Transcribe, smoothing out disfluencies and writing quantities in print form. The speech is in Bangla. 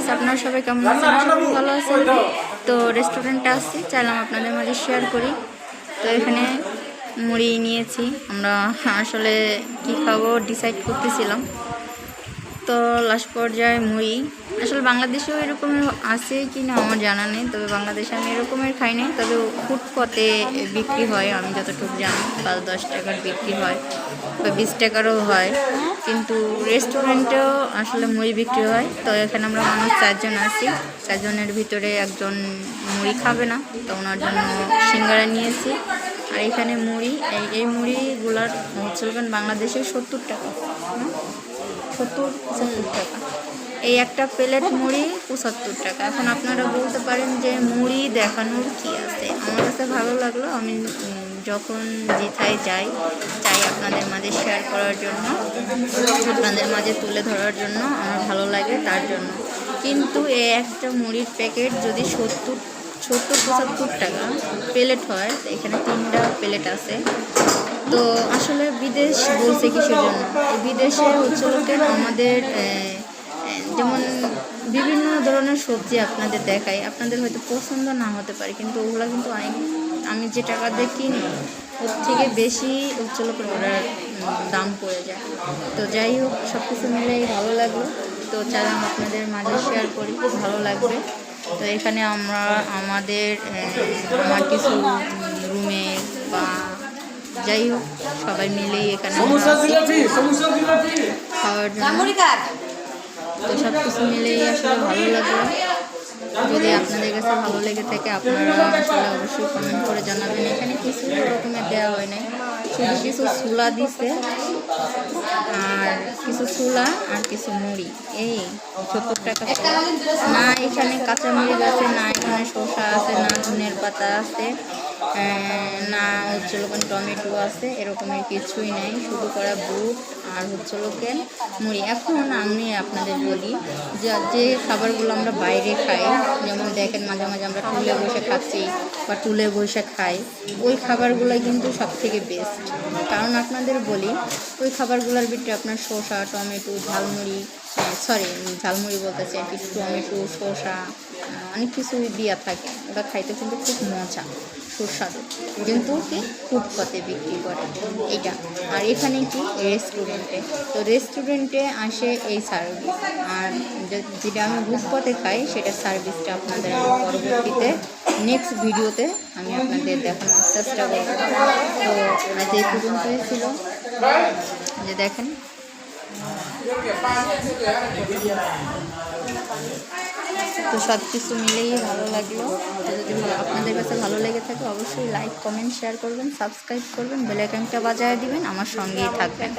গাইস, আপনারা সবাই কেমন আছেন? সবাই ভালো আছেন? তো রেস্টুরেন্টে আসছি, চাইলাম আপনাদের মাঝে শেয়ার করি। তো এখানে মুড়ি নিয়েছি আমরা, আসলে কি খাবো ডিসাইড করতেছিলাম। তো লাস্ট পর্যায়ে মুড়ি, আসলে বাংলাদেশেও এরকমের আছে কি না আমার জানা নেই, তবে বাংলাদেশে আমি এরকমের খাই নাই, তবে ফুটপথে বিক্রি হয় আমি যতটুকু জানি, 5-10 টাকার বিক্রি হয় বা 20 টাকারও হয়, কিন্তু রেস্টুরেন্টেও আসলে মুড়ি বিক্রি হয়। তো এখানে আমরা মানুষ 4 জন আছি, 4 জনের ভিতরে একজন মুড়ি খাবে না, তো ওনার জন্য সিঙ্গারা নিয়েছি। আর এখানে মুড়ি, এই মুড়িগুলার হচ্ছে বাংলাদেশে 70 টাকা, 70-75 টাকা। এই একটা প্লেট মুড়ি 75 টাকা। এখন আপনারা বলতে পারেন যে মুড়ি দেখানোর কি আছে। আমার কাছে ভালো লাগলো, আমি যখন যেথায় চাই আপনাদের মাঝে শেয়ার করার জন্য, আপনাদের মাঝে তুলে ধরার জন্য আমার ভালো লাগে, তার জন্য। কিন্তু এই একটা মুড়ির প্যাকেট যদি 70-75 টাকা প্লেট হয়, এখানে 3টা প্লেট আছে। তো আসলে বিদেশ বলছে কিসের জন্য? এই বিদেশে হচ্ছে আমাদের যেমন বিভিন্ন ধরনের সবজি আপনাদের দেখাই, আপনাদের হয়তো পছন্দ না হতে পারে, কিন্তু ওগুলো কিন্তু অনেক, আমি যে টাকা দিয়ে কিনি ওর থেকে বেশি হচ্ছে ওরা দাম পড়ে যায়। তো যাই হোক, সব কিছু মিলেই ভালো লাগলো, তো চাইলাম আপনাদের মাঝে শেয়ার করি, ভালো লাগবে। তো এখানে আমরা আমার কিছু রুমে বা যাই হোক সবাই মিলেই এখানে খাওয়ার জন্য, তো সব কিছু মিলেই আসলে ভালো লাগলো। যদি আপনাদের কাছে ভালো লেগে থাকে আপনারা আসলে অবশ্যই কমেন্ট করে জানাবেন। এখানে কিছু রকমের দেওয়া হয় নাই, শুধু কিছু ছোলা দিছে, আর কিছু ছোলা আর কিছু মুড়ি, এই 70 টাকা না। এখানে কাঁচামরিচ আছে না, এখানে শসা আছে না, ধনের পাতা আছে না, হচ্ছে টমেটো আছে, এরকমের কিছুই নাই, শুধু করা বুট আর হচ্ছে মুড়ি। এখন আমি আপনাদের বলি যে খাবারগুলো আমরা বাইরে খাই, যেমন দেখেন মাঝে মাঝে আমরা টুলে বসে খাচ্ছি বা টুলে বসে খাই, ওই খাবারগুলোই কিন্তু সব থেকে বেস্ট। কারণ আপনাদের বলি, ওই খাবারগুলোর ভিতরে আপনার শসা, টমেটো, ঝালমুড়ি বলতেছে, একটু টমেটো, শসা, অনেক কিছু দেওয়া থাকে, ওটা খাইতে কিন্তু খুব মজা, সুস্বাদু, কিন্তু কি ফুটপথে বিক্রি করে এইটা। আর এখানে কি রেস্টুরেন্টে, তো রেস্টুরেন্টে আসে এই সার্ভিস, আর যেটা আমি ফুটপথে খাই সেটা সার্ভিসটা আপনাদের আমি পরবর্তীতে নেক্সট ভিডিওতে আমি আপনাদের দেখানোর চেষ্টা করব। তো আজ এই পর্যন্তই ছিল, যে দেখেন তো সব কিছু মিলেই ভালো লাগলো। যদি আপনাদের কাছে ভালো লেগে থাকে অবশ্যই লাইক, কমেন্ট, শেয়ার করবেন, সাবস্ক্রাইব করবেন, বেল আইকনটা বাজায় দিবেন, আমার সঙ্গেই থাকবেন।